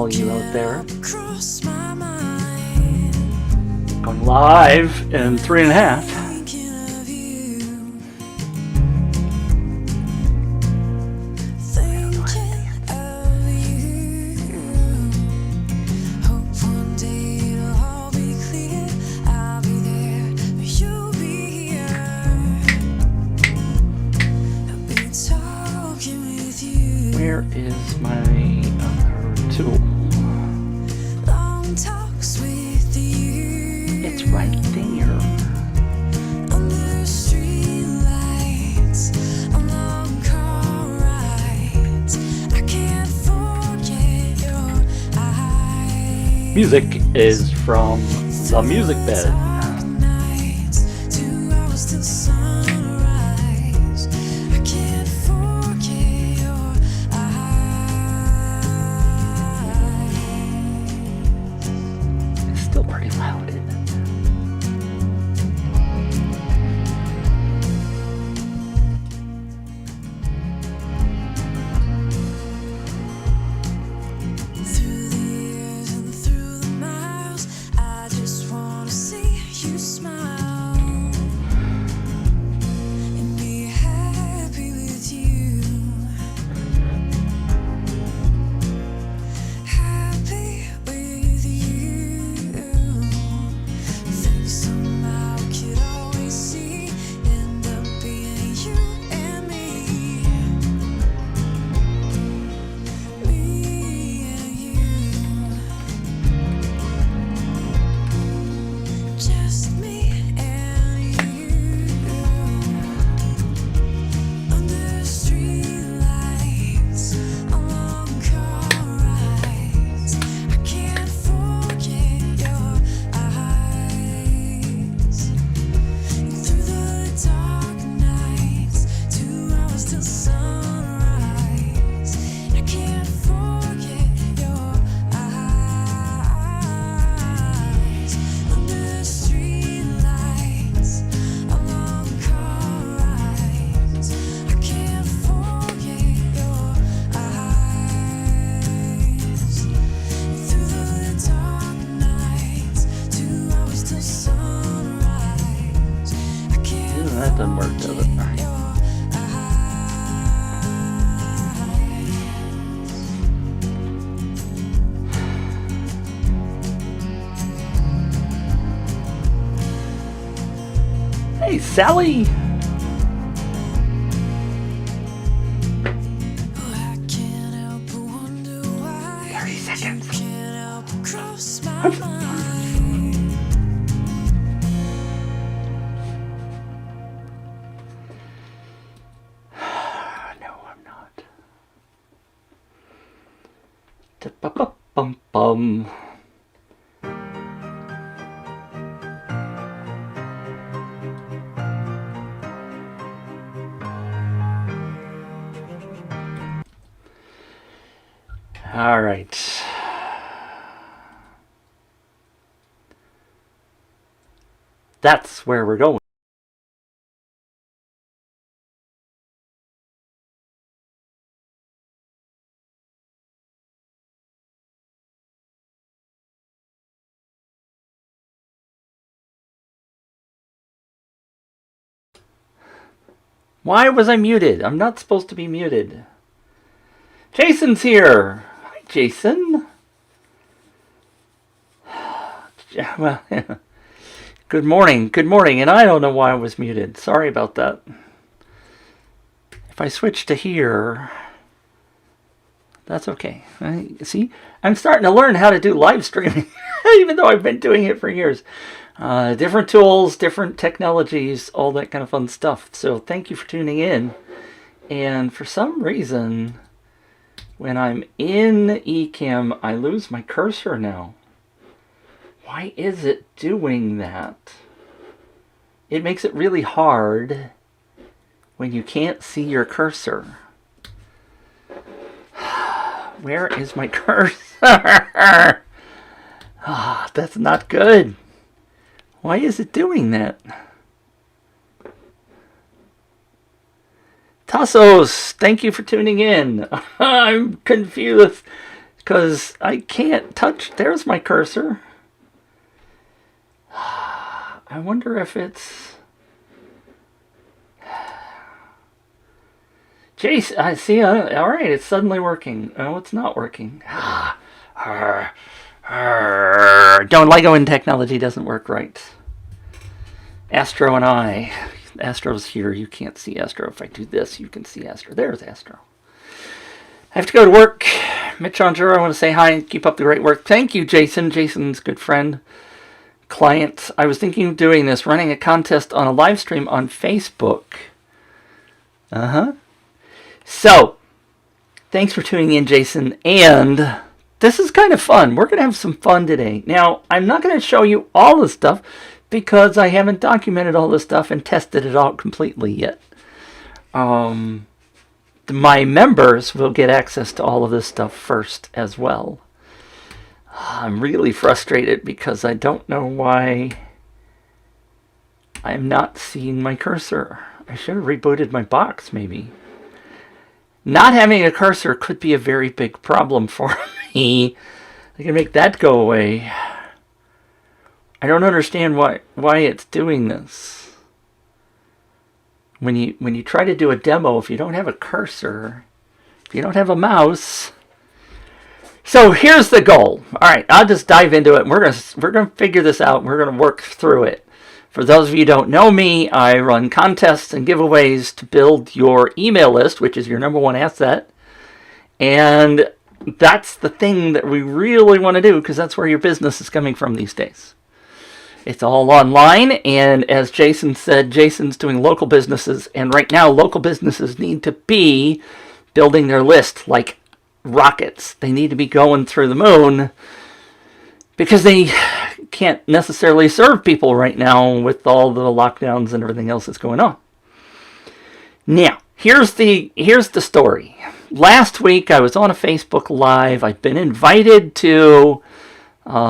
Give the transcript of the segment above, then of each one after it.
all you out there. Going live in 3.5. Where is my other tool? It's right there. Music is from the music bed. That doesn't work, does it? Hey, Sally! 30 seconds. Bum. All right. That's where we're going. Why was I muted? I'm not supposed to be muted. Jason's here. Hi, Jason. Well, good morning. Good morning. And I don't know why I was muted. Sorry about that. If I switch to here, that's okay. See, I'm starting to learn how to do live streaming, even though I've been doing it for years. Different tools, different technologies, all that kind of fun stuff. So thank you for tuning in. And for some reason, when I'm in Ecamm, I lose my cursor now. Why is it doing that? It makes it really hard when you can't see your cursor. Where is my cursor? Ah, that's not good. Why is it doing that? Tassos, thank you for tuning in. I'm confused because I can't touch. There's my cursor. I wonder if it's... Jason, I see. All right, it's suddenly working. Oh, it's not working. Don't Lego in technology doesn't work right. Astro and I. Astro's here. You can't see Astro. If I do this, you can see Astro. There's Astro. I have to go to work. Mitch Andrew, I want to say hi and keep up the great work. Thank you, Jason. Jason's a good friend. Client. I was thinking of doing this, running a contest on a live stream on Facebook. So, thanks for tuning in, Jason. And this is kind of fun. We're going to have some fun today. Now, I'm not going to show you all the stuff because I haven't documented all this stuff and tested it out completely yet. My members will get access to all of this stuff first as well. I'm really frustrated because I don't know why I'm not seeing my cursor. I should have rebooted my box, maybe. Not having a cursor could be a very big problem for me. I can make that go away. I don't understand why it's doing this. When you try to do a demo, if you don't have a cursor, if you don't have a mouse. So here's the goal. All right, I'll just dive into it. We're gonna figure this out. We're gonna work through it. For those of you who don't know me, I run contests and giveaways to build your email list, which is your number one asset. And that's the thing that we really want to do because that's where your business is coming from these days. It's all online, and as Jason said, Jason's doing local businesses, and right now local businesses need to be building their list like rockets. They need to be going through the moon because they can't necessarily serve people right now with all the lockdowns and everything else that's going on. Now, here's the story. Last week I was on a Facebook Live. I've been invited to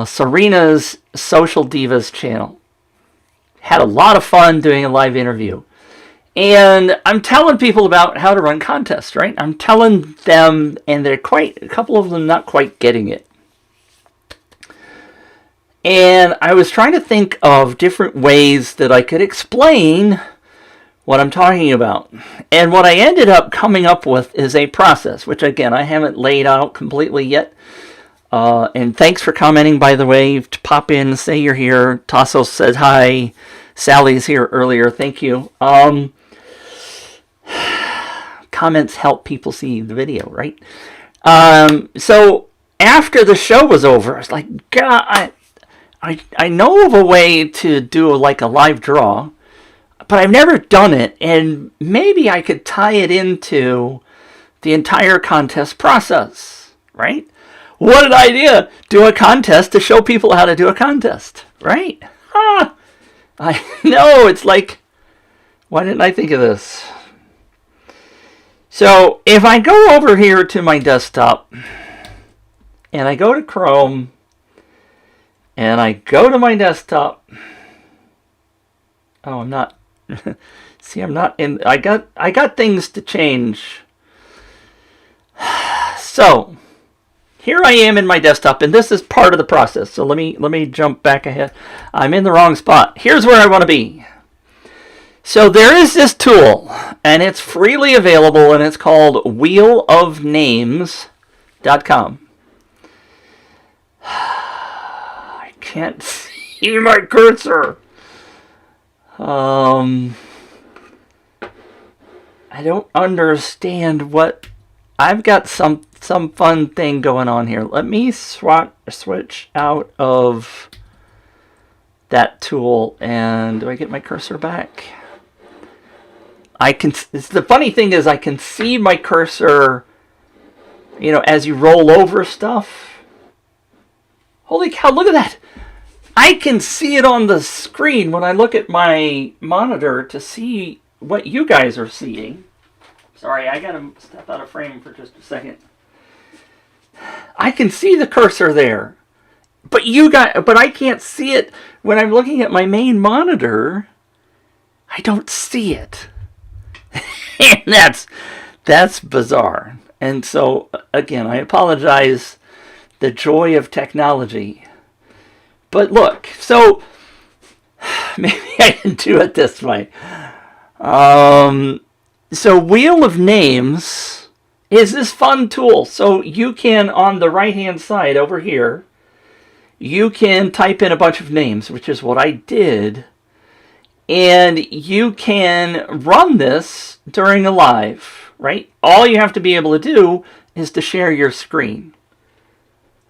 Serena's Social Divas channel. Had a lot of fun doing a live interview. And I'm telling people about how to run contests, right? I'm telling them, and a couple of them not quite getting it. And I was trying to think of different ways that I could explain what I'm talking about. And what I ended up coming up with is a process, which again, I haven't laid out completely yet. And thanks for commenting, by the way. To pop in, say you're here. Tasso said hi. Sally's here earlier. Thank you. Comments help people see the video, right? So after the show was over, I was like, God, I know of a way to do like a live draw, but I've never done it, and maybe I could tie it into the entire contest process, right? What an idea! Do a contest to show people how to do a contest, right? I know, it's like, why didn't I think of this? So, if I go over here to my desktop, and I go to Chrome, and I go to my desktop. Oh, I'm not. See, I'm not in. I got things to change. So, here I am in my desktop, and this is part of the process. So let me jump back ahead. I'm in the wrong spot. Here's where I want to be. So there is this tool, and it's freely available, and it's called wheelofnames.com. I can't see my cursor. I don't understand what... I've got some fun thing going on here. Let me switch out of that tool, and do I get my cursor back? The funny thing is I can see my cursor, you know, as you roll over stuff. Holy cow, look at that! I can see it on the screen when I look at my monitor to see what you guys are seeing. Sorry, I gotta step out of frame for just a second. I can see the cursor there, but I can't see it when I'm looking at my main monitor. I don't see it, and that's bizarre. And so again, I apologize The joy of technology. But look, so maybe I didn't do it this way. So Wheel of Names is this fun tool. So you can, on the right-hand side over here, you can type in a bunch of names, which is what I did. And you can run this during a live, right? All you have to be able to do is to share your screen.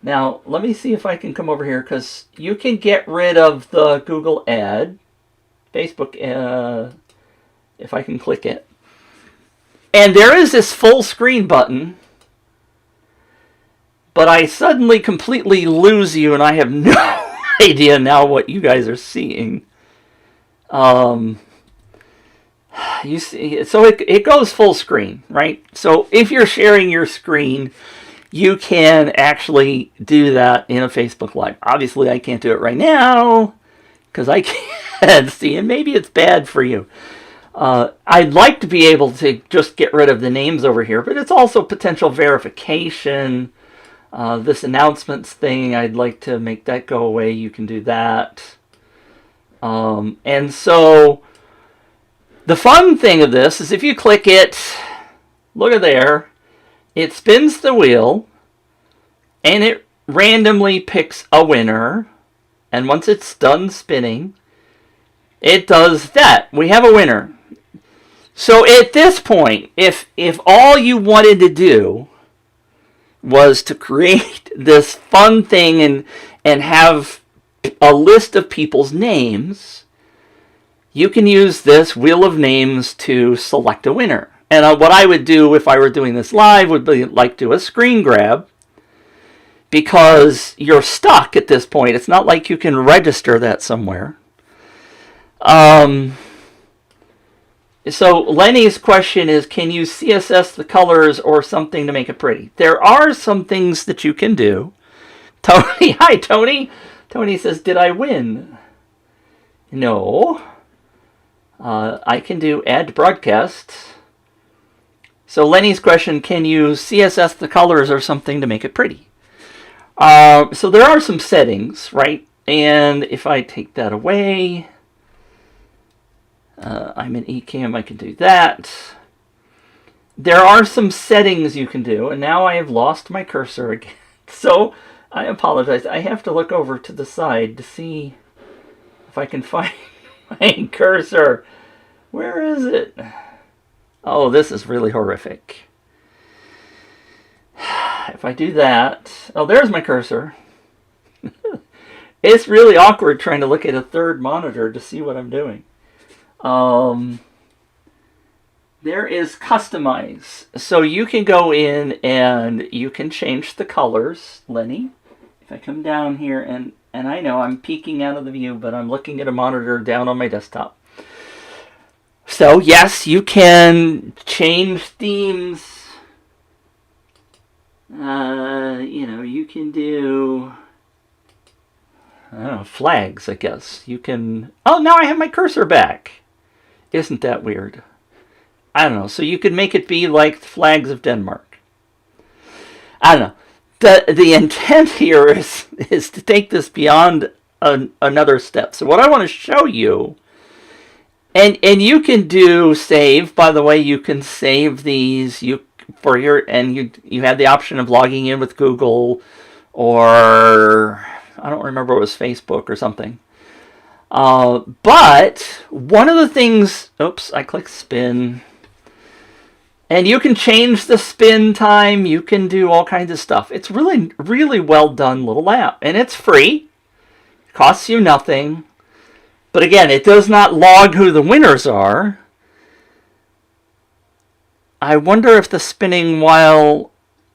Now, let me see if I can come over here, because you can get rid of the Google ad, Facebook, if I can click it. And there is this full screen button, but I suddenly completely lose you, and I have no idea now what you guys are seeing. You see, so it goes full screen, right? So if you're sharing your screen, you can actually do that in a Facebook Live. Obviously, I can't do it right now because I can't see, and maybe it's bad for you. I'd like to be able to just get rid of the names over here, but it's also potential verification. This announcements thing, I'd like to make that go away. You can do that. And so the fun thing of this is if you click it, look at there, it spins the wheel and it randomly picks a winner. And once it's done spinning, it does that. We have a winner. So at this point, if all you wanted to do was to create this fun thing and have a list of people's names, you can use this Wheel of Names to select a winner. And what I would do if I were doing this live would be like do a screen grab, because you're stuck at this point. It's not like you can register that somewhere. So Lenny's question is, can you CSS the colors or something to make it pretty? There are some things that you can do. Tony, hi Tony. Tony says, did I win? No. I can do add broadcast. So Lenny's question, can you CSS the colors or something to make it pretty? So there are some settings, right? And if I take that away, I'm in Ecamm, I can do that. There are some settings you can do, and now I have lost my cursor again. So I apologize. I have to look over to the side to see if I can find my cursor. Where is it? Oh, this is really horrific. If I do that... Oh, there's my cursor. It's really awkward trying to look at a third monitor to see what I'm doing. There is customize. So you can go in and you can change the colors, Lenny. If I come down here, and I know I'm peeking out of the view, but I'm looking at a monitor down on my desktop. So yes, you can change themes. You know, you can do, I don't know, flags, I guess. You can, oh, now I have my cursor back. Isn't that weird? I don't know. So you could make it be like the flags of Denmark. I don't know. The intent here is to take this beyond another step. So what I want to show you, and you can do save. By the way, you can save these you have the option of logging in with Google, or I don't remember, it was Facebook or something. But one of the things, oops, I clicked spin. And you can change the spin time. You can do all kinds of stuff. It's really, really well done little app. And it's free. It costs you nothing. But again, it does not log who the winners are. I wonder if the spinning wheel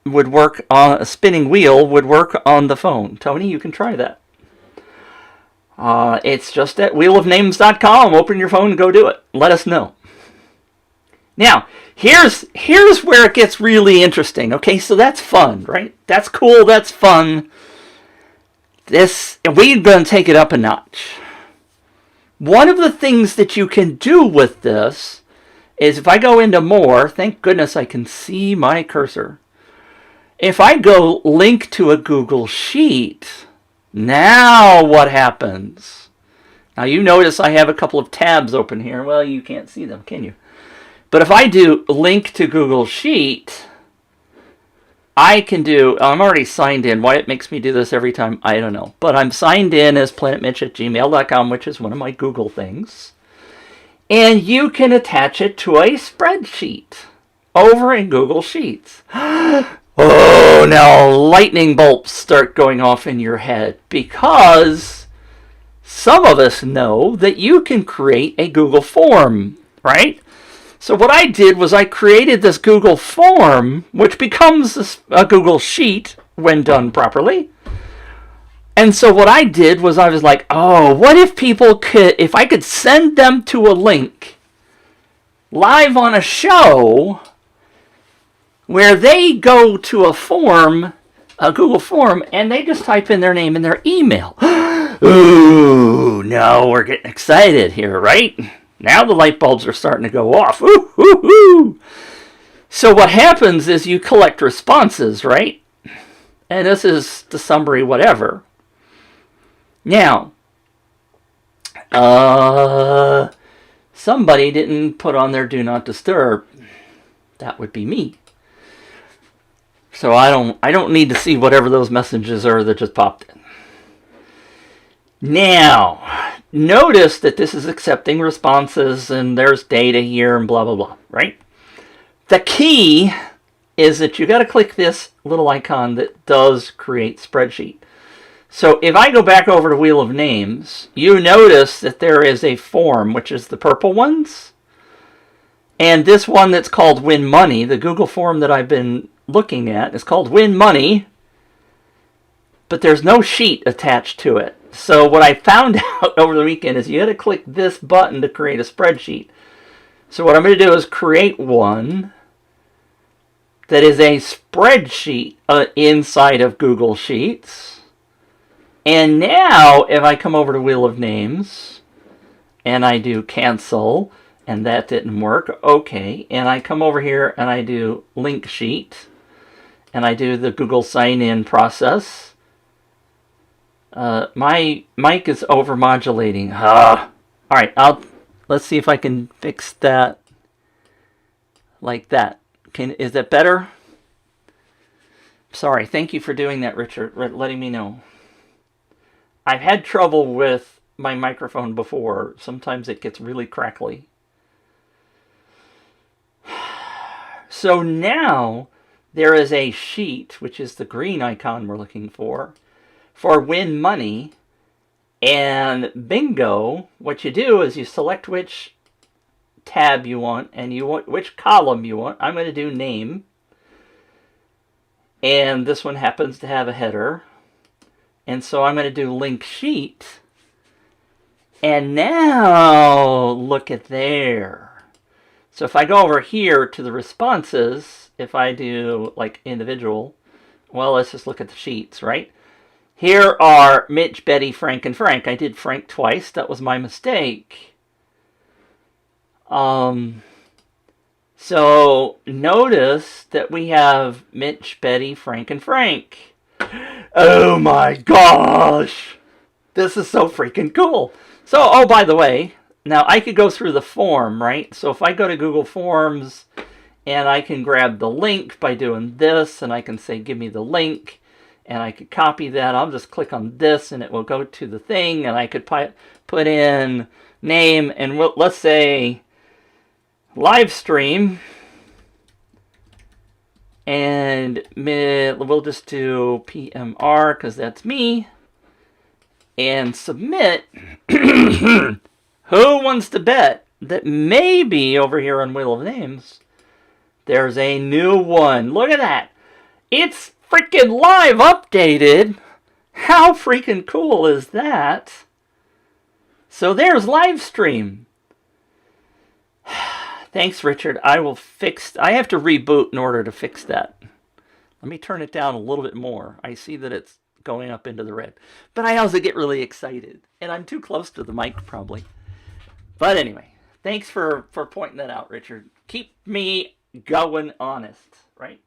would work on a spinning wheel would work on the phone. Tony, you can try that. It's just at wheelofnames.com. Open your phone and go do it. Let us know. Now, here's where it gets really interesting. Okay, so that's fun, right? That's cool. That's fun. We're going to take it up a notch. One of the things that you can do with this is, if I go into more, thank goodness I can see my cursor. If I go link to a Google Sheet, now what happens? Now you notice I have a couple of tabs open here. Well, you can't see them, can you? But if I do link to Google Sheet, I can do, I'm already signed in. Why it makes me do this every time, I don't know. But I'm signed in as planetmitch@gmail.com, which is one of my Google things. And you can attach it to a spreadsheet over in Google Sheets. Oh, now lightning bolts start going off in your head, because some of us know that you can create a Google form, right? So what I did was I created this Google form, which becomes a Google Sheet when done properly. And so what I did was I was like, oh, what if people could, if I could send them to a link live on a show where they go to a form, a Google form, and they just type in their name and their email. Ooh, now we're getting excited here, right? Now the light bulbs are starting to go off. Ooh, ooh, ooh. So what happens is you collect responses, right? And this is the summary, whatever. Now, somebody didn't put on their do not disturb. That would be me. So I don't need to see whatever those messages are that just popped in. Now, notice that this is accepting responses and there's data here and blah, blah, blah, right? The key is that you got to click this little icon that does create spreadsheet. So if I go back over to Wheel of Names, you notice that there is a form, which is the purple ones. And this one that's called Win Money, the Google form that I've been looking at, is called Win Money. But there's no sheet attached to it. So what I found out over the weekend is you got to click this button to create a spreadsheet. So what I'm going to do is create one that is a spreadsheet inside of Google Sheets. And now if I come over to Wheel of Names and I do cancel, and that didn't work, okay. And I come over here and I do link sheet and I do the Google sign in process. My mic is overmodulating. All right, let's see if I can fix that like that. Is that better? Sorry, thank you for doing that, Richard, letting me know. I've had trouble with my microphone before. Sometimes it gets really crackly. So now there is a sheet, which is the green icon we're looking for Win Money. And bingo, what you do is you select which tab you want and which column you want. I'm going to do name. And this one happens to have a header. And so I'm going to do link sheet. And now look at there. So if I go over here to the responses, if I do like individual, well, let's just look at the sheets, right? Here are Mitch, Betty, Frank, and Frank. I did Frank twice. That was my mistake. So notice that we have Mitch, Betty, Frank, and Frank. Oh my gosh! This is so freaking cool. So, oh, by the way, now I could go through the form, right? So if I go to Google Forms and I can grab the link by doing this, and I can say, give me the link. And I could copy that. I'll just click on this and it will go to the thing. And I could put in name and let's say live stream. And we'll just do PMR because that's me. And submit. Who wants to bet that maybe over here on Wheel of Names, there's a new one. Look at that. It's freaking live updated. How freaking cool is that? So there's live stream. Thanks, Richard. I have to reboot in order to fix that. Let me turn it down a little bit more. I see that it's going up into the red. But I also get really excited. And I'm too close to the mic, probably. But anyway, thanks for pointing that out, Richard. Keep me going honest, right?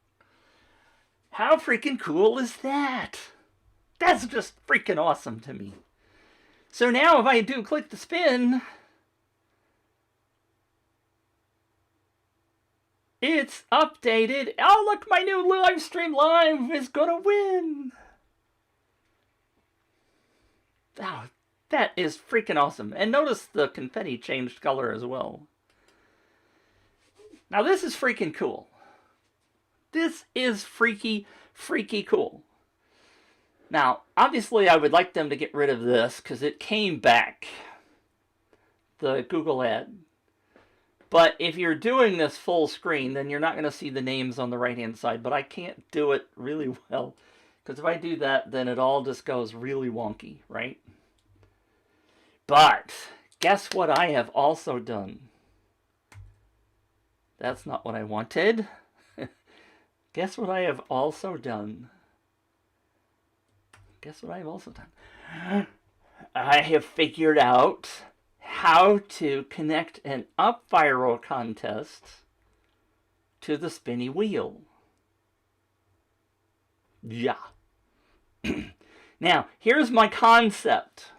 How freaking cool is that? That's just freaking awesome to me. So now if I do click the spin, it's updated. Oh, look, my new live stream live is gonna win. Oh, that is freaking awesome. And notice the confetti changed color as well. Now this is freaking cool. This is freaky cool. Now, obviously I would like them to get rid of this because it came back, the Google ad. But if you're doing this full screen, then you're not going to see the names on the right-hand side. But I can't do it really well, because if I do that, then it all just goes really wonky, right? But guess what I have also done? That's not what I wanted. Guess what I have also done? Guess what I have also done? I have figured out how to connect an up viral contest to the spinny wheel. Yeah. Now, here's my concept.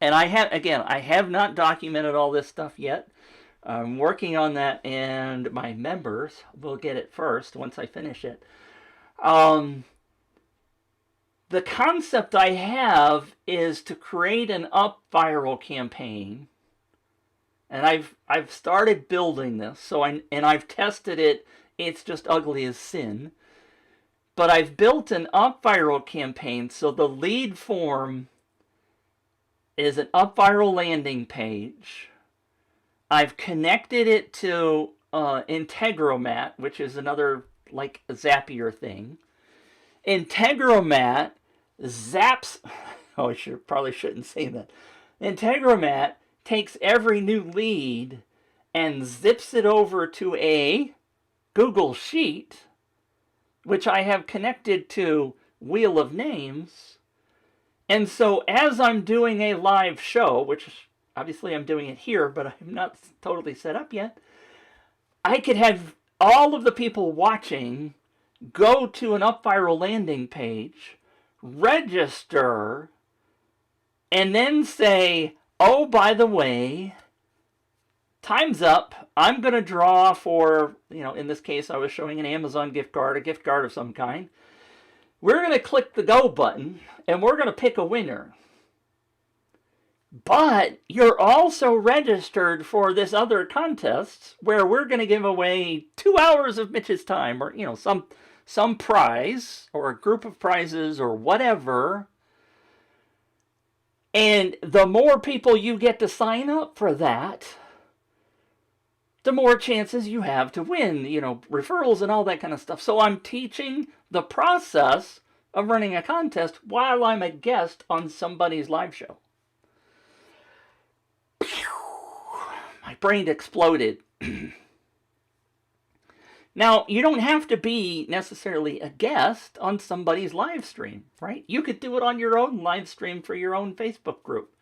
And I have not documented all this stuff yet. I'm working on that, and my members will get it first once I finish it. The concept I have is to create an up viral campaign, and I've started building this. So I've tested it. It's just ugly as sin. But I've built an up viral campaign, so the lead form is an up viral landing page. I've connected it to Integromat, which is another like Zapier thing. Integromat zaps. Oh, I probably shouldn't say that. Integromat takes every new lead and zips it over to a Google Sheet, which I have connected to Wheel of Names. And so as I'm doing a live show, which obviously I'm doing it here, but I'm not totally set up yet, I could have all of the people watching go to an up viral landing page, register, and then say, oh, by the way, time's up. I'm going to draw for, in this case, I was showing an Amazon gift card, a gift card of some kind. We're going to click the go button, and we're going to pick a winner. But you're also registered for this other contest where we're going to give away 2 hours of Mitch's time, or, some prize, or a group of prizes, or whatever. And the more people you get to sign up for that, the more chances you have to win, referrals and all that kind of stuff. So I'm teaching the process of running a contest while I'm a guest on somebody's live show. My brain exploded. Now, you don't have to be necessarily a guest on somebody's live stream, right? You could do it on your own live stream for your own Facebook group.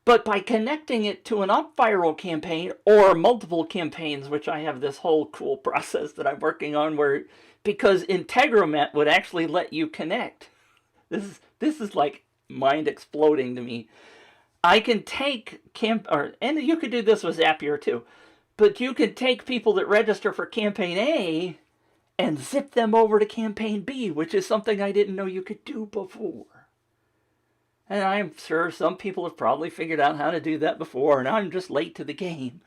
But by connecting it to an up viral campaign or multiple campaigns, which I have this whole cool process that I'm working on because Integromat would actually let you connect. This is like mind exploding to me. I can take and you could do this with Zapier too, but you could take people that register for campaign A and zip them over to campaign B, which is something I didn't know you could do before. And I'm sure some people have probably figured out how to do that before, and I'm just late to the game.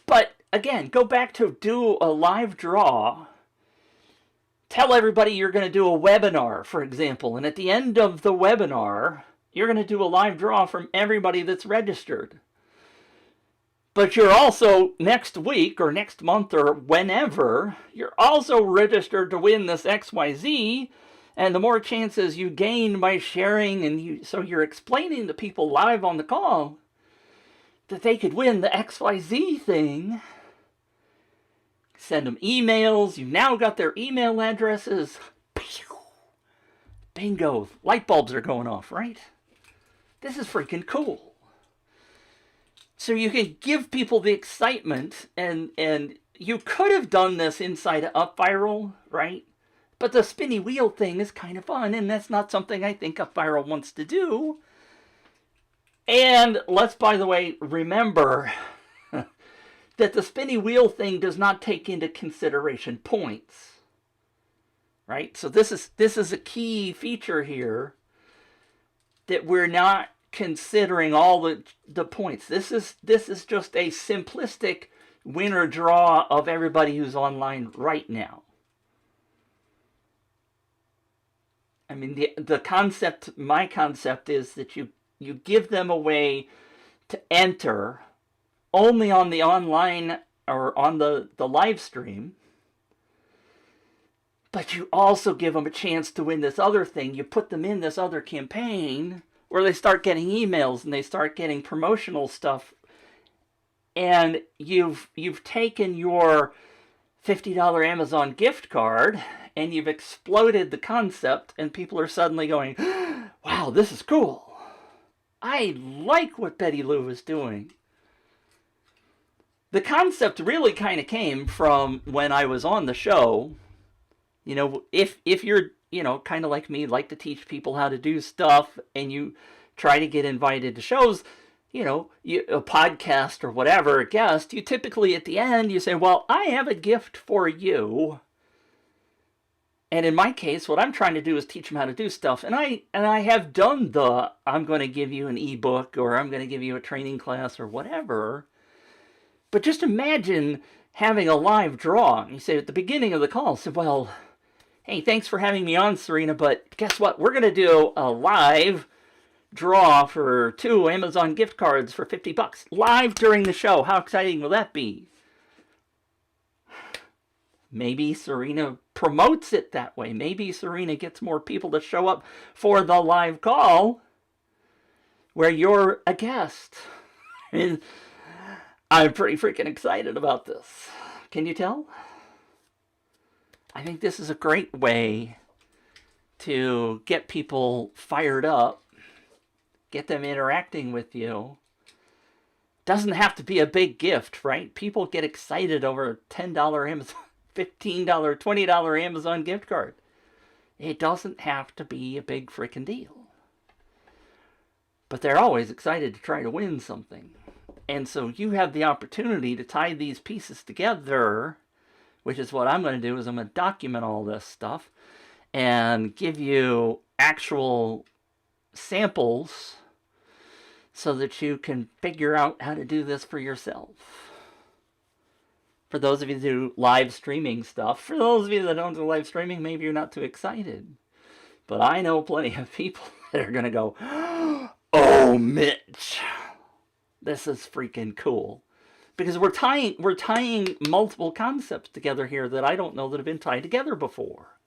But again, go back to do a live draw. Tell everybody you're going to do a webinar, for example, and at the end of the webinar, you're going to do a live draw from everybody that's registered. But you're also, next week or next month or whenever, you're also registered to win this XYZ, and the more chances you gain by sharing, so you're explaining to people live on the call that they could win the XYZ thing. Send them emails. You've now got their email addresses. Bingo. Light bulbs are going off, right? This is freaking cool. So you can give people the excitement, and you could have done this inside of UpViral, right? But the spinny wheel thing is kind of fun, and that's not something I think a viral wants to do. And let's, by the way, remember that the spinny wheel thing does not take into consideration points. Right? So this is a key feature here, that we're not considering all the points. This is just a simplistic winner draw of everybody who's online right now. I mean, the concept, my concept is that you give them a way to enter only on the online or on the live stream, but you also give them a chance to win this other thing. You put them in this other campaign where they start getting emails and they start getting promotional stuff, and you've taken your $50 Amazon gift card and you've exploded the concept, and people are suddenly going, wow, this is cool. I like what Betty Lou is doing. The concept really kind of came from when I was on the show. You know, if you're, you know, kind of like me, like to teach people how to do stuff, and you try to get invited to shows, you know, a podcast or whatever, a guest, you typically at the end, you say, well, I have a gift for you. And in my case, what I'm trying to do is teach them how to do stuff. And I have done I'm going to give you an ebook, or I'm going to give you a training class or whatever. But just imagine having a live draw. And you say at the beginning of the call, say, well, hey, thanks for having me on, Serena, but guess what? We're going to do a live draw for 2 Amazon gift cards for $50 live during the show. How exciting will that be? Maybe Serena promotes it that way. Maybe Serena gets more people to show up for the live call where you're a guest. And I'm pretty freaking excited about this. Can you tell? I think this is a great way to get people fired up, get them interacting with you. Doesn't have to be a big gift, right? People get excited over a $10 Amazon, $15, $20 Amazon gift card. It doesn't have to be a big freaking deal. But they're always excited to try to win something. And so you have the opportunity to tie these pieces together, which is what I'm going to do, is I'm going to document all this stuff and give you actual samples so that you can figure out how to do this for yourself. For those of you who do live streaming stuff, for those of you that don't do live streaming, maybe you're not too excited. But I know plenty of people that are going to go, oh, Mitch, this is freaking cool. Because we're tying multiple concepts together here that I don't know that have been tied together before.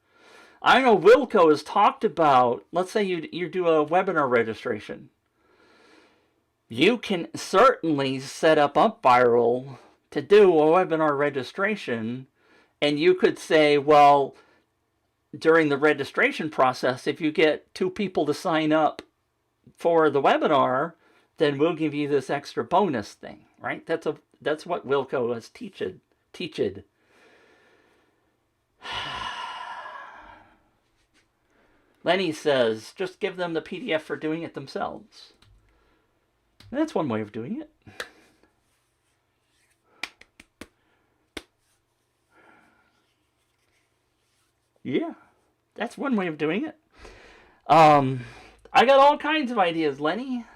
I know Wilco has talked about, let's say you do a webinar registration. You can certainly set up UpViral to do a webinar registration, and you could say, well, during the registration process, if you get 2 people to sign up for the webinar, then we'll give you this extra bonus thing, right? That's what Wilco has teached. Lenny says, just give them the PDF for doing it themselves. That's one way of doing it. Yeah, that's one way of doing it. I got all kinds of ideas, Lenny.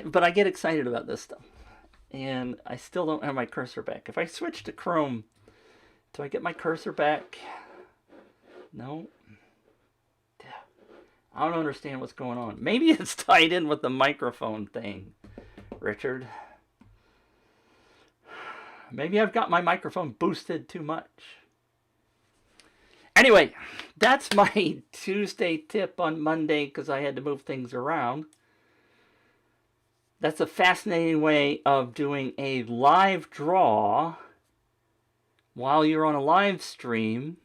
But I get excited about this stuff. And I still don't have my cursor back. If I switch to Chrome, do I get my cursor back? No. I don't understand what's going on. Maybe it's tied in with the microphone thing, Richard. Maybe I've got my microphone boosted too much. Anyway, that's my Tuesday tip on Monday because I had to move things around. That's a fascinating way of doing a live draw while you're on a live stream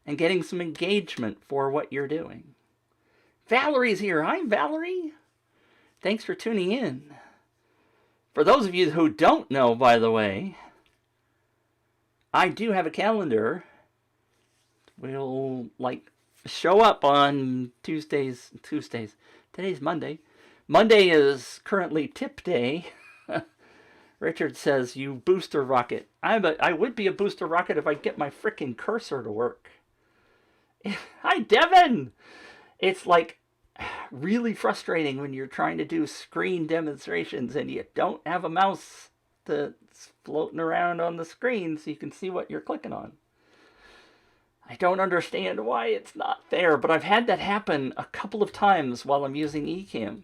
and getting some engagement for what you're doing. Valerie's here. Hi, Valerie. Thanks for tuning in. For those of you who don't know, by the way, I do have a calendar. We'll like show up on Tuesdays. Today's Monday. Monday is currently tip day. Richard says, you booster rocket. I would be a booster rocket if I get my frickin' cursor to work. Hi, Devin! It's like really frustrating when you're trying to do screen demonstrations and you don't have a mouse that's floating around on the screen so you can see what you're clicking on. I don't understand why it's not there, but I've had that happen a couple of times while I'm using Ecamm,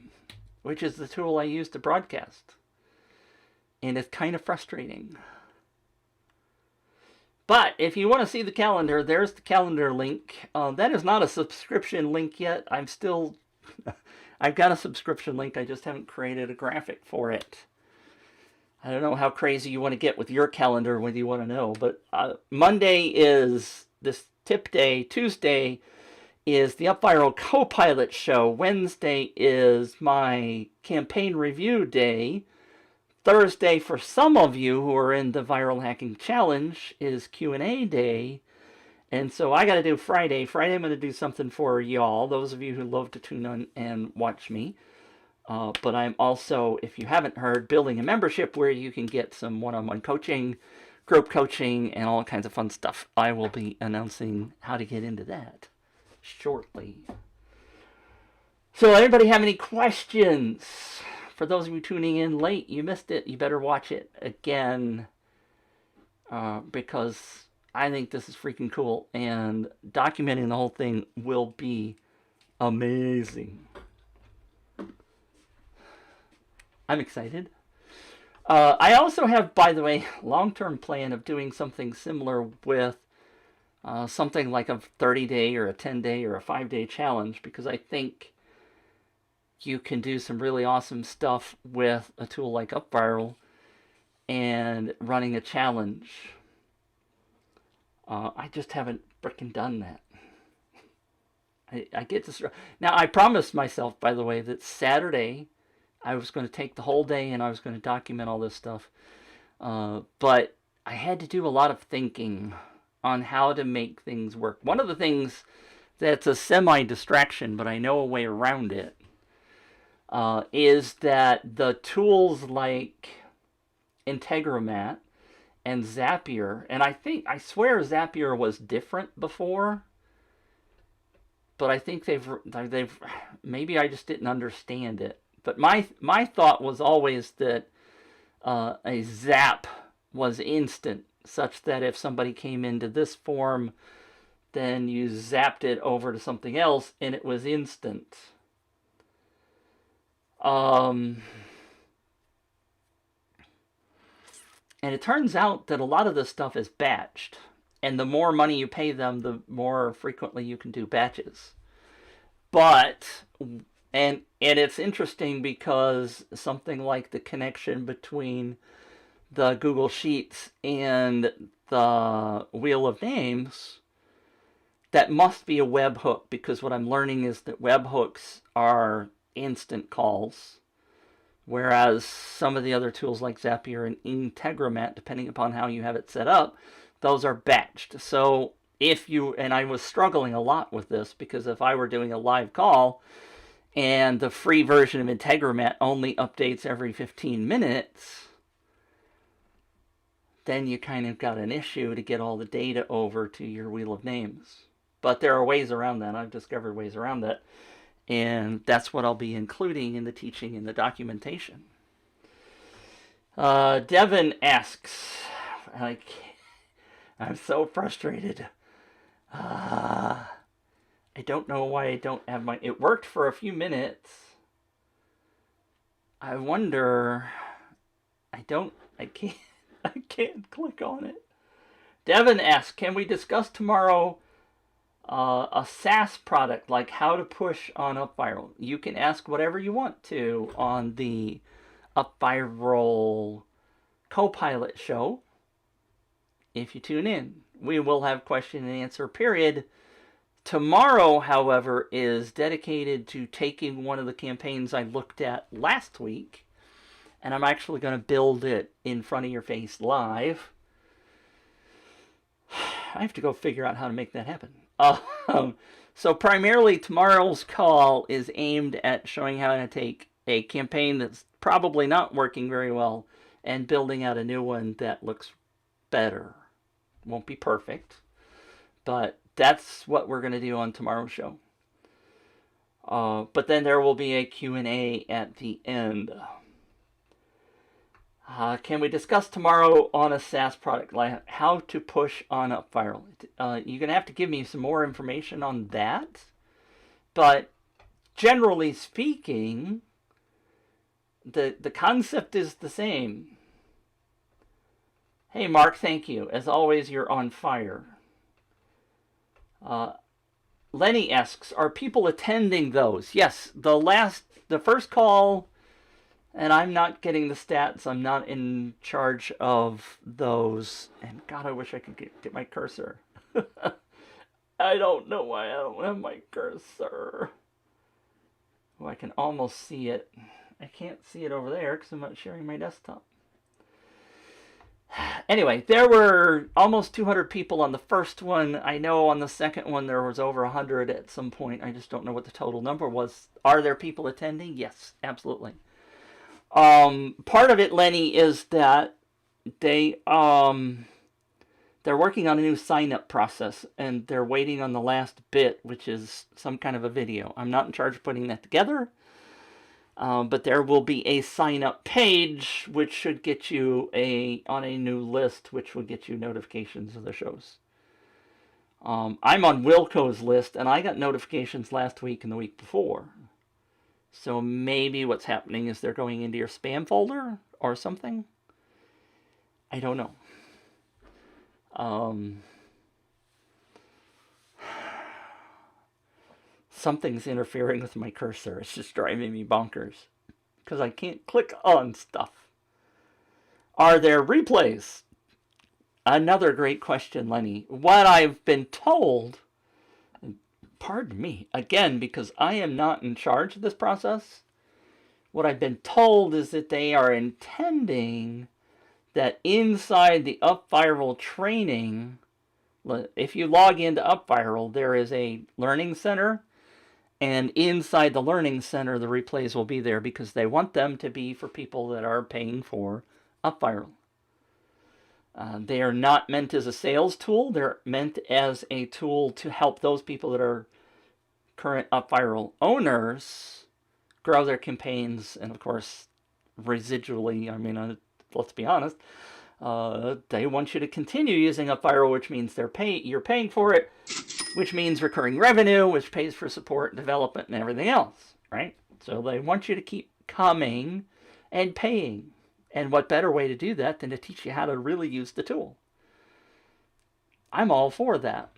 which is the tool I use to broadcast. And it's kind of frustrating. But if you want to see the calendar, there's the calendar link. That is not a subscription link yet. I've got a subscription link. I just haven't created a graphic for it. I don't know how crazy you want to get with your calendar, whether you want to know. But Monday is this tip day. Tuesday is the UpViral Copilot show. Wednesday is my campaign review day. Thursday, for some of you who are in the Viral Hacking Challenge, is Q&A day. And so I got to do Friday. Friday I'm going to do something for y'all, those of you who love to tune in and watch me. But I'm also, if you haven't heard, building a membership where you can get some one-on-one coaching, group coaching, and all kinds of fun stuff. I will be announcing how to get into that shortly. So anybody have any questions? For those of you tuning in late, you missed it. You better watch it again because I think this is freaking cool. And documenting the whole thing will be amazing. I'm excited. I also have, by the way, long-term plan of doing something similar with something like a 30-day or a 10-day or a 5-day challenge, because I think you can do some really awesome stuff with a tool like UpViral and running a challenge. I just haven't frickin' done that. I get this. Now, I promised myself, by the way, that Saturday I was going to take the whole day and I was going to document all this stuff. But I had to do a lot of thinking on how to make things work. One of the things that's a semi-distraction, but I know a way around it, is that the tools like Integromat and Zapier, and I swear Zapier was different before, but I think they've maybe I just didn't understand it. But my thought was always that a zap was instant, such that if somebody came into this form, then you zapped it over to something else and it was instant. And it turns out that a lot of this stuff is batched. And the more money you pay them, the more frequently you can do batches. But, and it's interesting because something like the connection between the Google Sheets and the Wheel of Names, that must be a webhook, because what I'm learning is that webhooks are instant calls, whereas some of the other tools like Zapier and Integromat, depending upon how you have it set up, those are batched. So if you, and I was struggling a lot with this, because if I were doing a live call and the free version of Integromat only updates every 15 minutes, then you kind of got an issue to get all the data over to your Wheel of Names. But there are ways around that. I've discovered ways around that. And that's what I'll be including in the teaching and the documentation. Devin asks, I'm so frustrated. I don't know why I don't have my... It worked for a few minutes. I wonder... I can't click on it. Devin asks, can we discuss tomorrow a SaaS product, like how to push on UpViral? You can ask whatever you want to on the UpViral Copilot show. If you tune in, we will have question and answer period. Tomorrow, however, is dedicated to taking one of the campaigns I looked at last week, and I'm actually going to build it in front of your face live. I have to go figure out how to make that happen. So primarily tomorrow's call is aimed at showing how to take a campaign that's probably not working very well and building out a new one that looks better. Won't be perfect, but that's what we're going to do on tomorrow's show. But then there will be a Q&A at the end. Can we discuss tomorrow on a SaaS product, like how to push on UpViral? You're going to have to give me some more information on that. But generally speaking, the concept is the same. Hey, Mark, thank you. As always, you're on fire. Lenny asks, are people attending those? Yes, the first call, and I'm not getting the stats. I'm not in charge of those. And God, I wish I could get my cursor. I don't know why I don't have my cursor. Oh, I can almost see it. I can't see it over there because I'm not sharing my desktop. Anyway, there were almost 200 people on the first one. I know on the second one there was over 100 at some point. I just don't know what the total number was. Are there people attending? Yes, absolutely. Part of it, Lenny, is that they're working on a new sign-up process, and they're waiting on the last bit, which is some kind of a video. I'm not in charge of putting that together. But there will be a sign-up page, which should get you on a new list, which will get you notifications of the shows. I'm on Wilco's list, and I got notifications last week and the week before. So maybe what's happening is they're going into your spam folder or something. I don't know. Something's interfering with my cursor. It's just driving me bonkers because I can't click on stuff. Are there replays? Another great question, Lenny. What I've been told, pardon me, again, because I am not in charge of this process, what I've been told is that they are intending that inside the UpViral training, if you log into UpViral, there is a learning center. And inside the Learning Center, the replays will be there because they want them to be for people that are paying for UpViral. They are not meant as a sales tool. They're meant as a tool to help those people that are current UpViral owners grow their campaigns. And, of course, residually, I mean, let's be honest, they want you to continue using UpViral, which means you're paying for it, which means recurring revenue, which pays for support, development, and everything else, right? So they want you to keep coming and paying. And what better way to do that than to teach you how to really use the tool? I'm all for that.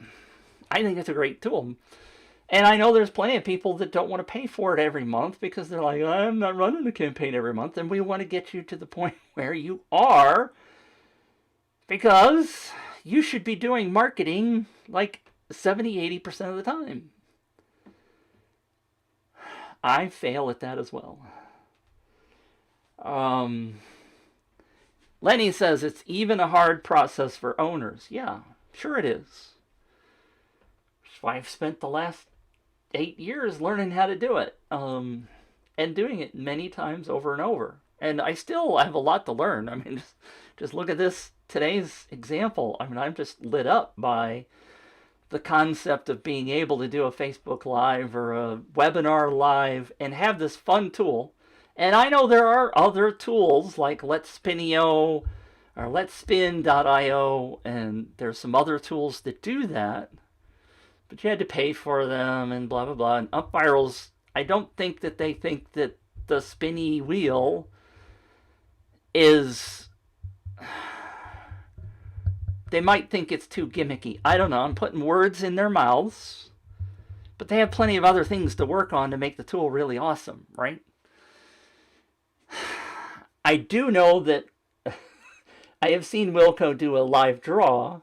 I think it's a great tool. And I know there's plenty of people that don't want to pay for it every month because they're like, I'm not running a campaign every month. And we want to get you to the point where you are, because you should be doing marketing like 70-80% of the time. I fail at that as well. Lenny says it's even a hard process for owners. Yeah, sure it is. That's why I've spent the last 8 years learning how to do it. And doing it many times over and over. And I still have a lot to learn. I mean, just look at today's example. I mean, I'm just lit up by the concept of being able to do a Facebook Live or a webinar live and have this fun tool. And I know there are other tools like Let's Spinio or LetSpin.io, and there's some other tools that do that, but you had to pay for them and blah, blah, blah. And UpViral's, I don't think that they think that the spinny wheel is... They might think it's too gimmicky. I don't know. I'm putting words in their mouths. But they have plenty of other things to work on to make the tool really awesome, right? I do know that I have seen Wilco do a live draw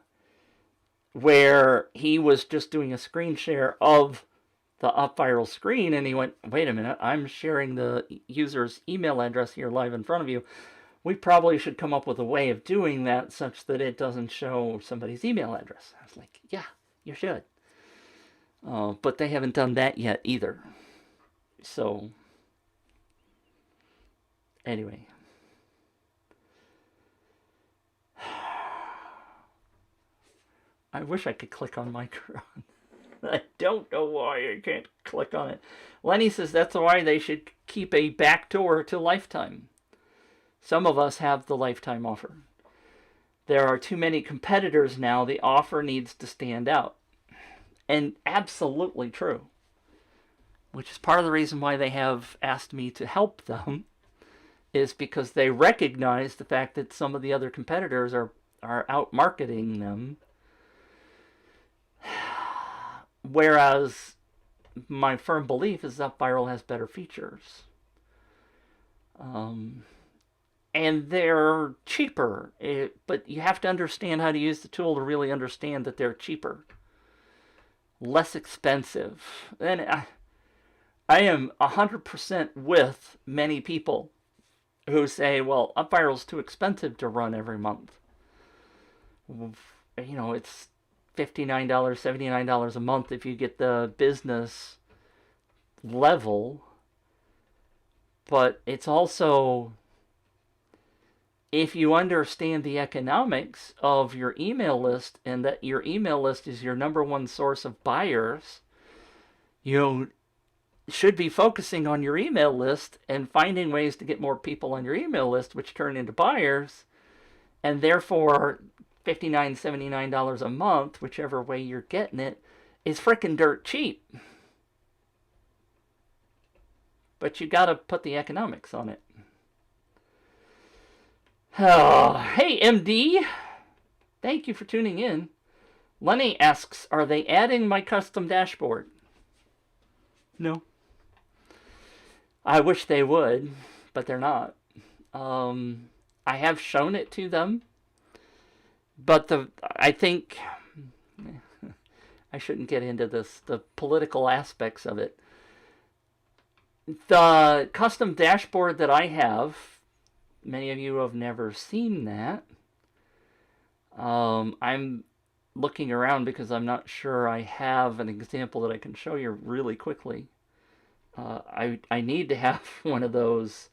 where he was just doing a screen share of the UpViral screen, and he went, wait a minute, I'm sharing the user's email address here live in front of you. we probably should come up with a way of doing that such that it doesn't show somebody's email address. I was like, yeah, you should. But they haven't done that yet either. So, anyway. I wish I could click on micro. I don't know why I can't click on it. Lenny says that's why they should keep a backdoor to lifetime. Some of us have the lifetime offer. There are too many competitors now. The offer needs to stand out. And absolutely true. Which is part of the reason why they have asked me to help them, is because they recognize the fact that some of the other competitors are out marketing them. Whereas my firm belief is that Viral has better features. And they're cheaper. But you have to understand how to use the tool to really understand that they're cheaper. Less expensive. And I am 100% with many people who say, well, UpViral's too expensive to run every month. You know, it's $59, $79 a month if you get the business level. But it's also, if you understand the economics of your email list and that your email list is your number one source of buyers, you should be focusing on your email list and finding ways to get more people on your email list, which turn into buyers. And therefore, $59, $79 a month, whichever way you're getting it, is frickin' dirt cheap. But you gotta put the economics on it. Oh, hey, MD. Thank you for tuning in. Lenny asks, are they adding my custom dashboard? No. I wish they would, but they're not. I have shown it to them. But I think I shouldn't get into this, the political aspects of it. The custom dashboard that I have, many of you have never seen that. I'm looking around because I'm not sure I have an example that I can show you really quickly. I need to have one of those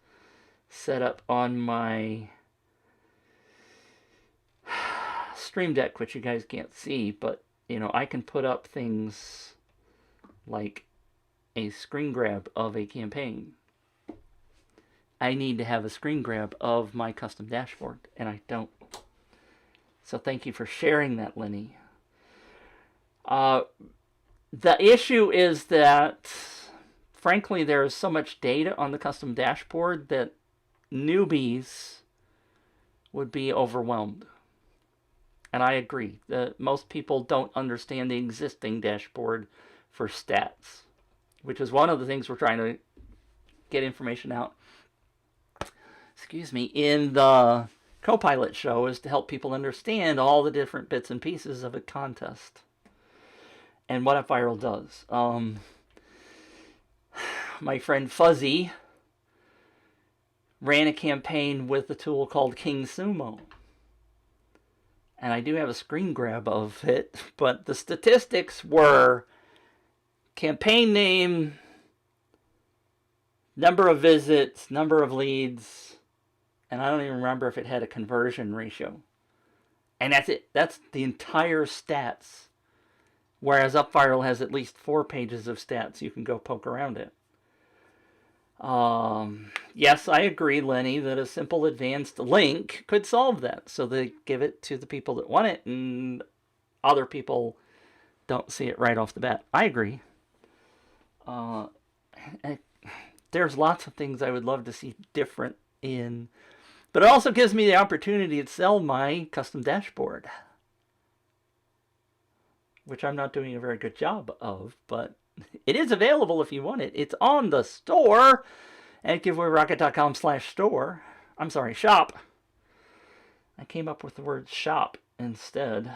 set up on my Stream Deck, which you guys can't see, but you know, I can put up things like a screen grab of a campaign. I need to have a screen grab of my custom dashboard, and I don't. So thank you for sharing that, Lenny. The issue is that, frankly, there is so much data on the custom dashboard that newbies would be overwhelmed. And I agree that most people don't understand the existing dashboard for stats, which is one of the things we're trying to get information out, excuse me, in the Copilot show, is to help people understand all the different bits and pieces of a contest and what UpViral does. My friend Fuzzy ran a campaign with a tool called King Sumo. And I do have a screen grab of it, but the statistics were campaign name, number of visits, number of leads, and I don't even remember if it had a conversion ratio. And that's it. That's the entire stats. Whereas UpViral has at least 4 pages of stats. You can go poke around it. Yes, I agree, Lenny, that a simple advanced link could solve that. So they give it to the people that want it, and other people don't see it right off the bat. I agree. There's lots of things I would love to see different in, but it also gives me the opportunity to sell my custom dashboard, which I'm not doing a very good job of, but it is available if you want it. It's on the store at giveawayrocket.com/store. I'm sorry, shop. I came up with the word shop instead.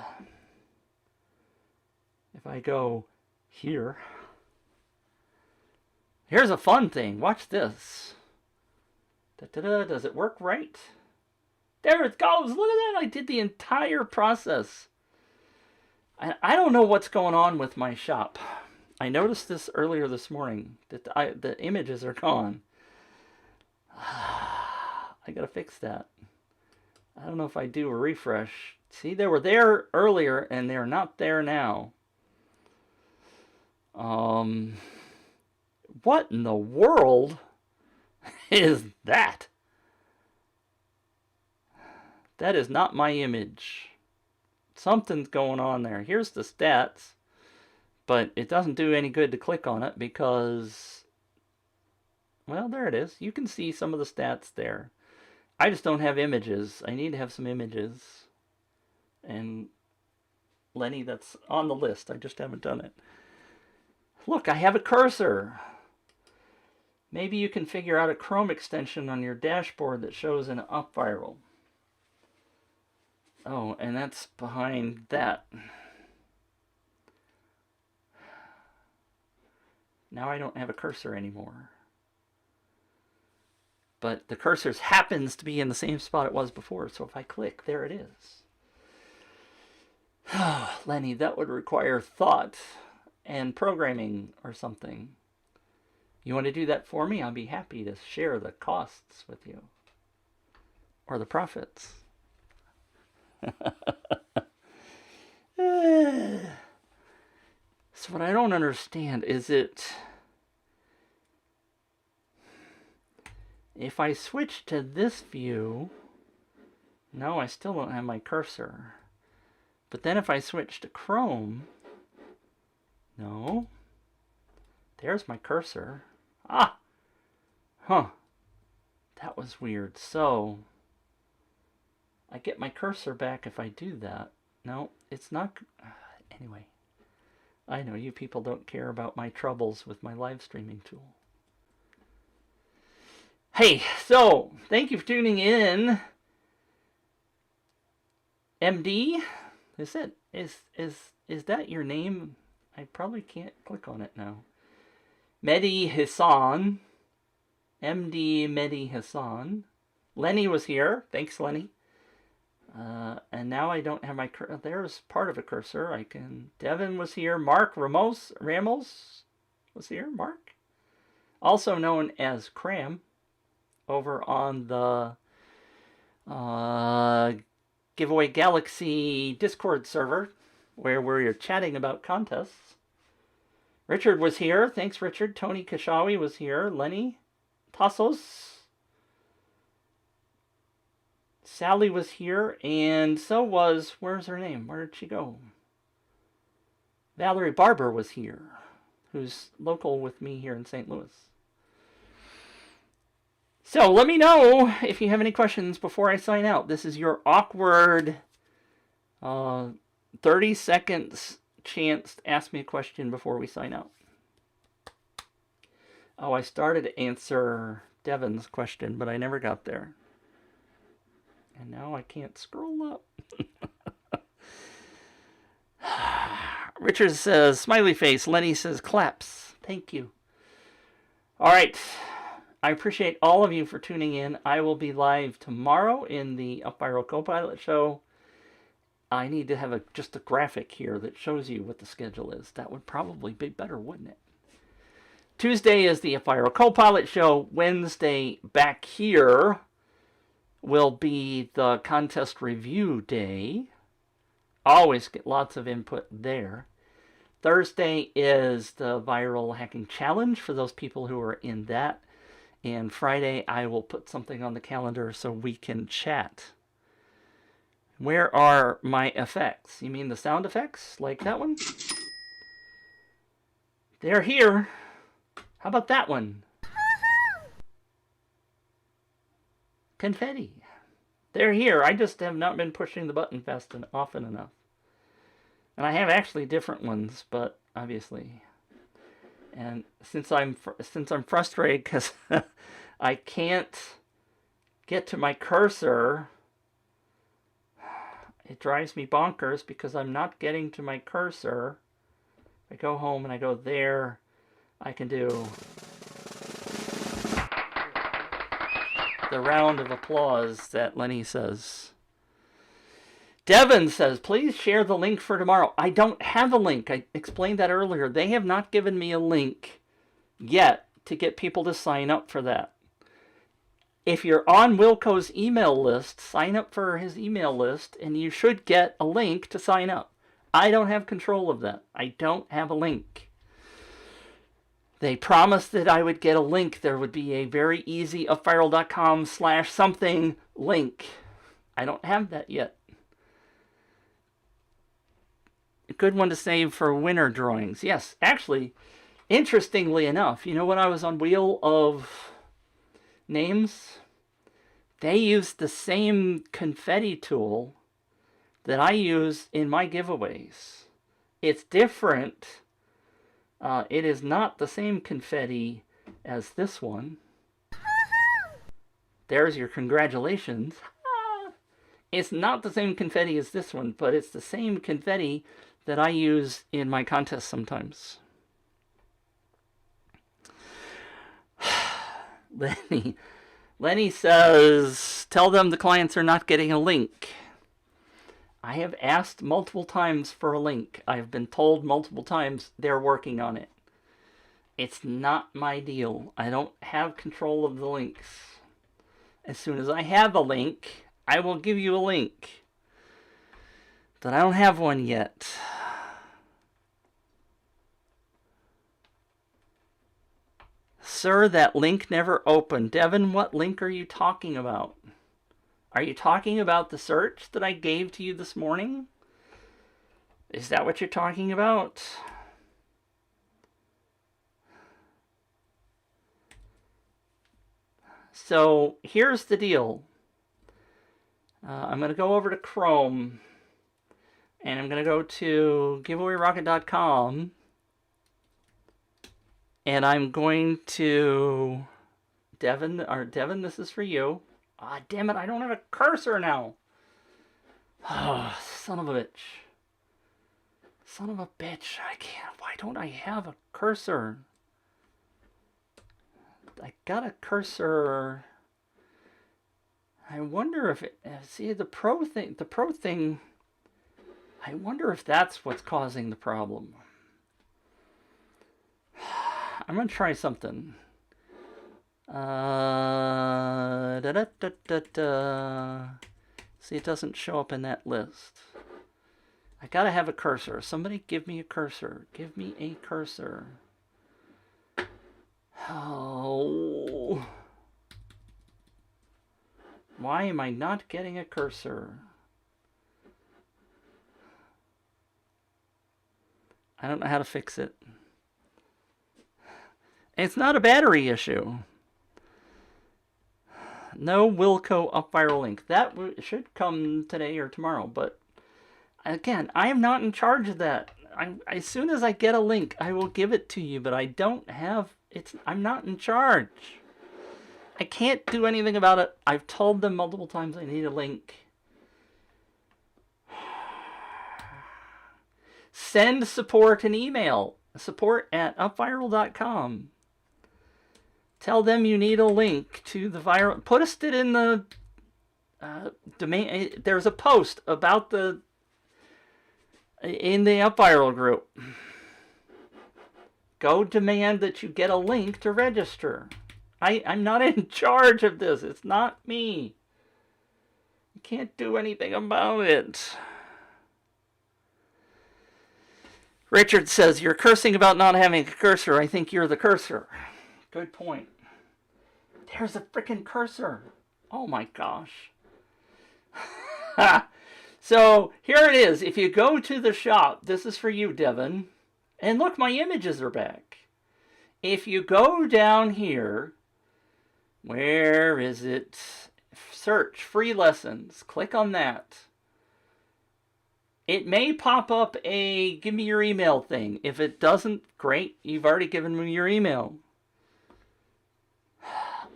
If I go here, here's a fun thing. Watch this. Da-da-da. Does it work right? There it goes. Look at that. I did the entire process. I don't know what's going on with my shop. I noticed this earlier this morning that the images are gone. I gotta fix that. I don't know if I do a refresh. See, they were there earlier and they're not there now. What in the world is that? That is not my image. Something's going on there. Here's the stats, but it doesn't do any good to click on it because, well, there it is. You can see some of the stats there. I just don't have images. I need to have some images. And Lenny, that's on the list. I just haven't done it. Look, I have a cursor. Maybe you can figure out a Chrome extension on your dashboard that shows an up viral. Oh, and that's behind that. Now I don't have a cursor anymore. But the cursor happens to be in the same spot it was before, so if I click, there it is. Lenny, that would require thought and programming or something. You want to do that for me? I'll be happy to share the costs with you. Or the profits. So what I don't understand is if I switch to this view, no, I still don't have my cursor. But then if I switch to Chrome, no, there's my cursor. Ah! Huh. That was weird. So I get my cursor back if I do that. No, it's not. Anyway, I know you people don't care about my troubles with my live streaming tool. Hey, so thank you for tuning in. MD, is that your name? I probably can't click on it now. Mehdi Hassan. MD Mehdi Hassan. Lenny was here. Thanks, Lenny. And now I don't have my cursor. There's part of a cursor. Devin was here. Mark Ramos was here. Mark. Also known as Cram. Over on the Giveaway Galaxy Discord server. Where we're chatting about contests. Richard was here. Thanks, Richard. Tony Kashawi was here. Lenny. Tassos. Sally was here, and so was, where's her name? Where did she go? Valerie Barber was here, who's local with me here in St. Louis. So let me know if you have any questions before I sign out. This is your awkward 30 seconds chance to ask me a question before we sign out. Oh, I started to answer Devin's question, but I never got there. And now I can't scroll up. Richard says, smiley face. Lenny says, claps. Thank you. All right. I appreciate all of you for tuning in. I will be live tomorrow in the Up Viral Copilot show. I need to have just a graphic here that shows you what the schedule is. That would probably be better, wouldn't it? Tuesday is the Up Viral Copilot show. Wednesday, back here, will be the contest review day. Always get lots of input there. Thursday is the viral hacking challenge for those people who are in that. And Friday, I will put something on the calendar so we can chat. Where are my effects? You mean the sound effects? Like that one? They're here. How about that one? Confetti. They're here. I just have not been pushing the button fast and often enough. And I have actually different ones, but obviously. And since I'm frustrated because I can't get to my cursor, it drives me bonkers because I'm not getting to my cursor. If I go home and I go there, I can do the round of applause that Lenny says. Devin says, please share the link for tomorrow. I don't have a link. I explained that earlier. They have not given me a link yet to get people to sign up for that. If you're on Wilco's email list, sign up for his email list, and you should get a link to sign up. I don't have control of that. I don't have a link. They promised that I would get a link. There would be a very easy upviral.com/something link. I don't have that yet. A good one to save for winner drawings. Yes, actually, interestingly enough, you know when I was on Wheel of Names, they used the same confetti tool that I use in my giveaways. It's different. It is not the same confetti as this one. There's your congratulations. It's not the same confetti as this one, but it's the same confetti that I use in my contests sometimes. Lenny says, tell them the clients are not getting a link. I have asked multiple times for a link. I have been told multiple times they're working on it. It's not my deal. I don't have control of the links. As soon as I have a link, I will give you a link. But I don't have one yet. Sir, that link never opened. Devin, what link are you talking about? Are you talking about the search that I gave to you this morning? Is that what you're talking about? So here's the deal. I'm going to go over to Chrome, and I'm going to go to giveawayrocket.com, and I'm going to Devin, this is for you. Ah, damn it, I don't have a cursor now. Oh, son of a bitch. Son of a bitch, I can't. Why don't I have a cursor? I got a cursor. I wonder if it, see the pro thing, I wonder if that's what's causing the problem. I'm going to try something. See, it doesn't show up in that list. I gotta have a cursor. Somebody give me a cursor. Give me a cursor. Oh. Why am I not getting a cursor? I don't know how to fix it. It's not a battery issue. No Wilco up viral link. That should come today or tomorrow. But again, I am not in charge of that. As soon as I get a link, I will give it to you. But I don't have it. I'm not in charge. I can't do anything about it. I've told them multiple times I need a link. Send support an email. support@upviral.com. Tell them you need a link to the viral. Put it in the domain. There's a post about in the UpViral group. Go demand that you get a link to register. I'm not in charge of this. It's not me. I can't do anything about it. Richard says, you're cursing about not having a cursor. I think you're the cursor. Good point. There's a freaking cursor. Oh my gosh. So here it is. If you go to the shop, this is for you, Devin. And look, my images are back. If you go down here, where is it? Search free lessons. Click on that. It may pop up a give me your email thing. If it doesn't, great. You've already given me your email.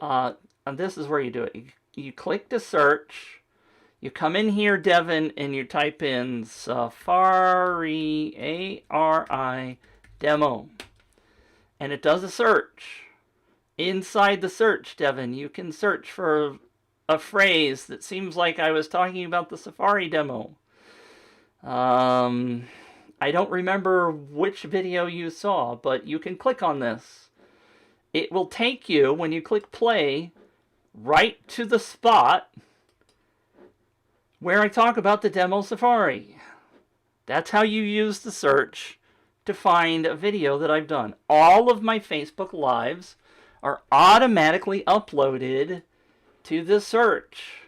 And this is where you do it. You click to search. You come in here, Devin, and you type in Safari, A-R-I, demo. And it does a search. inside the search, Devin, you can search for a phrase that seems like I was talking about the Safari demo. I don't remember which video you saw, but you can click on this. It will take you, when you click play, right to the spot where I talk about the demo Safari. That's how you use the search to find a video that I've done. All of my Facebook Lives are automatically uploaded to the search.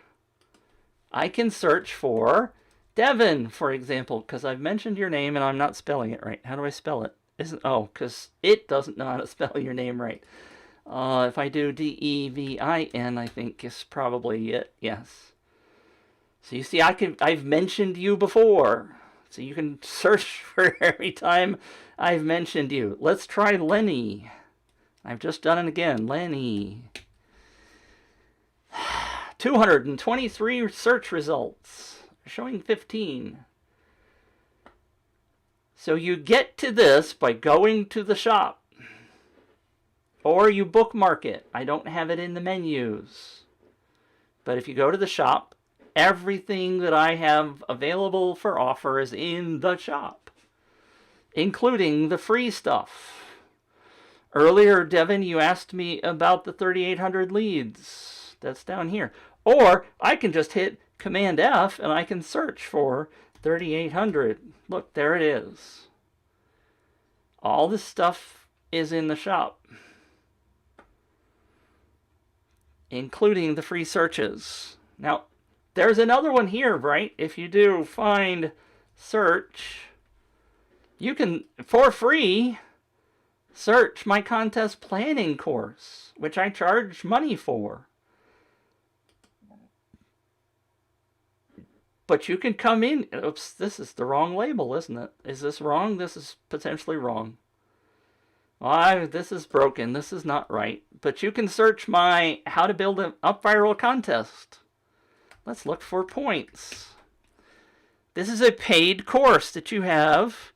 I can search for Devin, for example, because I've mentioned your name and I'm not spelling it right. How do I spell it? Because it doesn't know how to spell your name right. If I do Devin, I think is probably it. Yes. So you see, I've mentioned you before. So you can search for every time I've mentioned you. Let's try Lenny. I've just done it again. Lenny. 223 search results. Showing 15. So you get to this by going to the shop. Or you bookmark it. I don't have it in the menus. But if you go to the shop, everything that I have available for offer is in the shop, including the free stuff. Earlier, Devin, you asked me about the 3,800 leads. That's down here. Or I can just hit Command F and I can search for 3,800. Look, there it is. All this stuff is in the shop, including the free searches. Now, there's another one here, right? If you do find search, you can, for free, search my contest planning course, which I charge money for. But you can come in. Oops, this is the wrong label, isn't it? Is this wrong? This is potentially wrong. This is broken. This is not right. But you can search my how to build an up viral contest. Let's look for points. This is a paid course that you have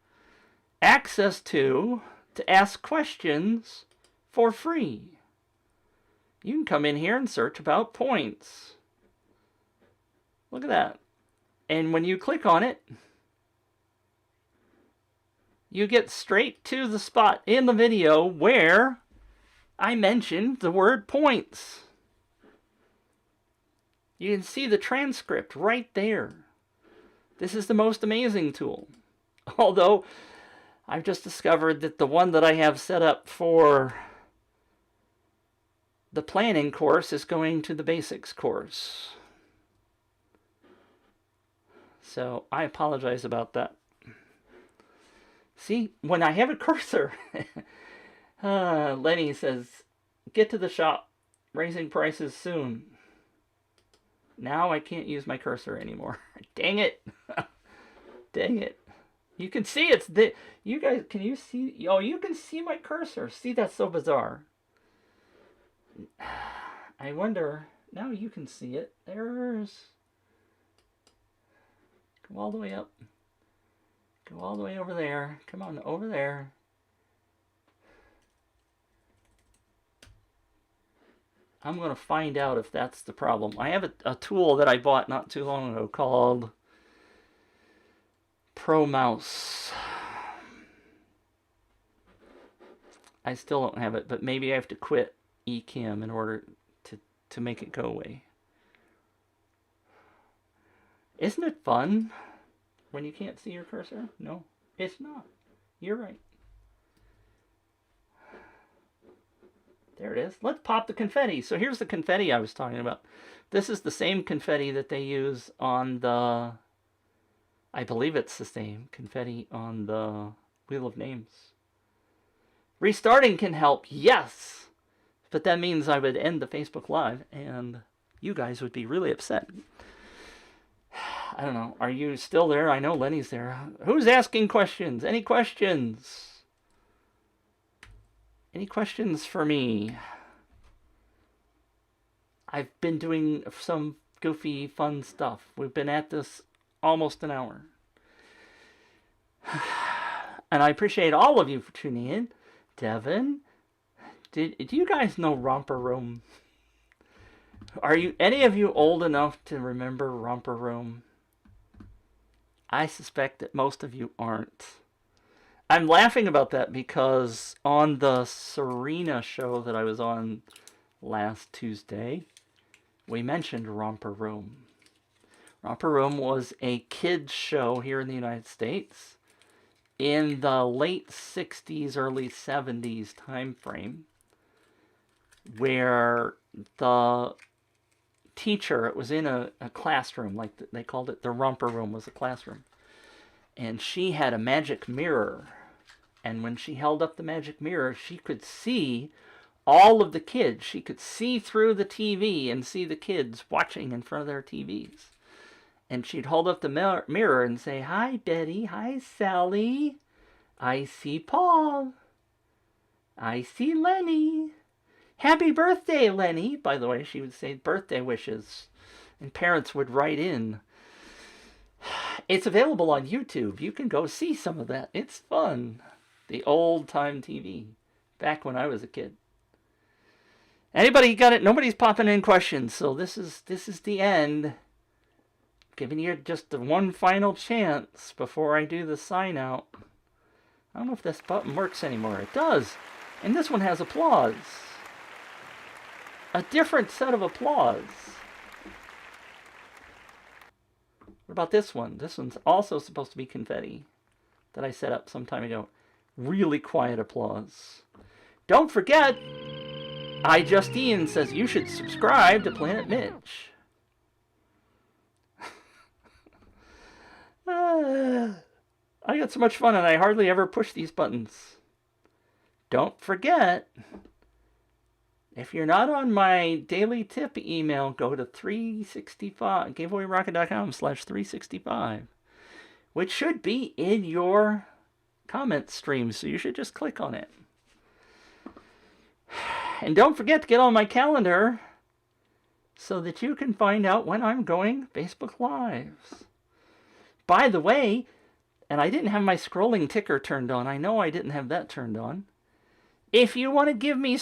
access to ask questions for free. You can come in here and search about points. Look at that. And when you click on it, you get straight to the spot in the video where I mentioned the word points. You can see the transcript right there. This is the most amazing tool. Although, I've just discovered that the one that I have set up for the planning course is going to the basics course. So, I apologize about that. See, when I have a cursor, Lenny says, get to the shop, raising prices soon. Now I can't use my cursor anymore. Dang it. Dang it. You can see it's the... You guys, can you see... Oh, you can see my cursor. See, that's so bizarre. I wonder... Now you can see it. There's... Go all the way up. Go all the way over there. Come on, over there. I'm going to find out if that's the problem. I have a tool that I bought not too long ago called Pro Mouse. I still don't have it, but maybe I have to quit eCam in order to make it go away. Isn't it fun when you can't see your cursor? No, it's not. You're right. There it is. Let's pop the confetti. So here's the confetti I was talking about. This is the same confetti that they use on the... I believe it's the same confetti on the Wheel of Names. Restarting can help, yes! But that means I would end the Facebook Live and you guys would be really upset. I don't know. Are you still there? I know Lenny's there. Who's asking questions? Any questions? Any questions for me? I've been doing some goofy, fun stuff. We've been at this almost an hour. And I appreciate all of you for tuning in. Devin, Do you guys know Romper Room? Are you any of you old enough to remember Romper Room? I suspect that most of you aren't. I'm laughing about that because on the Serena show that I was on last Tuesday, we mentioned Romper Room. Romper Room was a kids show here in the United States in the late 60s, early 70s time frame, where the teacher, it was in a classroom, like they called it, the Romper Room was a classroom, and she had a magic mirror, and when she held up the magic mirror, she could see all of the kids. She could see through the TV and see the kids watching in front of their TVs. And she'd hold up the mirror and say, "Hi, Betty. Hi, Sally. I see Paul. I see Lenny. Happy birthday, Lenny." By the way, she would say birthday wishes. And parents would write in. It's available on YouTube. You can go see some of that. It's fun. The old-time TV. Back when I was a kid. Anybody got it? Nobody's popping in questions, so this is the end. Giving you just the one final chance before I do the sign out. I don't know if this button works anymore. It does. And this one has applause. A different set of applause. What about this one? This one's also supposed to be confetti that I set up some time ago. Really quiet applause. Don't forget, iJustine says you should subscribe to Planet Mitch. I got so much fun and I hardly ever push these buttons. Don't forget, if you're not on my daily tip email, go to 365 giveawayrocket.com/365, which should be in your comment stream, so you should just click on it. And don't forget to get on my calendar so that you can find out when I'm going Facebook Lives. By the way, and I didn't have my scrolling ticker turned on. I know I didn't have that turned on. If you want to give me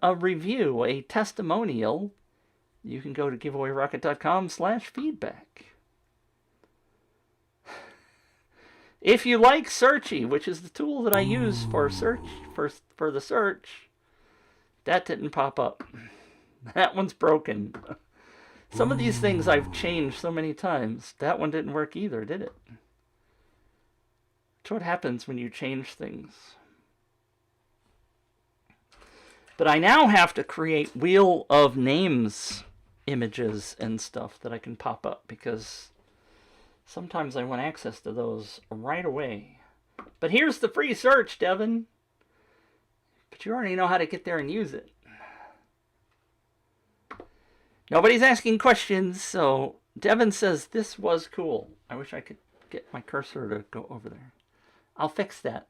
a review, a testimonial, you can go to giveawayrocket.com/feedback. If you like Searchy, which is the tool that I use for the search, that didn't pop up. That one's broken. Some of these things I've changed so many times. That one didn't work either, did it? That's what happens when you change things. But I now have to create Wheel of Names images and stuff that I can pop up because sometimes I want access to those right away. But here's the free search, Devin. But you already know how to get there and use it. Nobody's asking questions, so Devin says this was cool. I wish I could get my cursor to go over there. I'll fix that.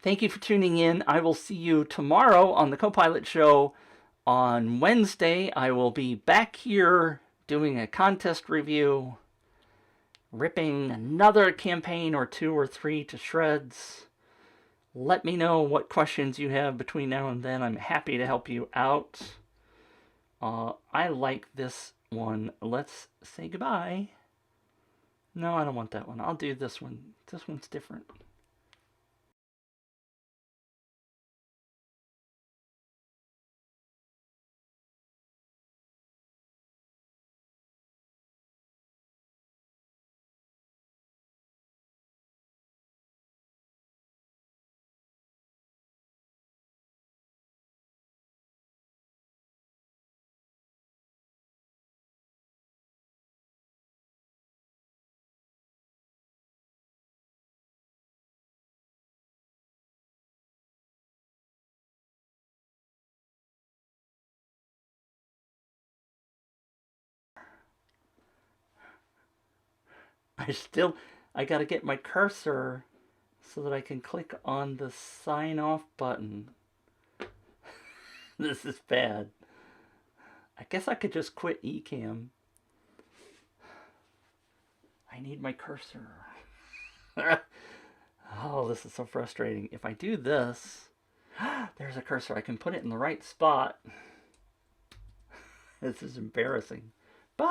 Thank you for tuning in. I will see you tomorrow on the Copilot Show. On Wednesday, I will be back here doing a contest review, ripping another campaign or 2 or 3 to shreds. Let me know what questions you have between now and then. I'm happy to help you out. I like this one. Let's say goodbye. No, I don't want that one. I'll do this one. This one's different. I gotta get my cursor so that I can click on the sign off button. This is bad. I guess I could just quit Ecamm. I need my cursor. Oh, this is so frustrating. If I do this, There's a cursor. I can put it in the right spot. This is embarrassing. Bye.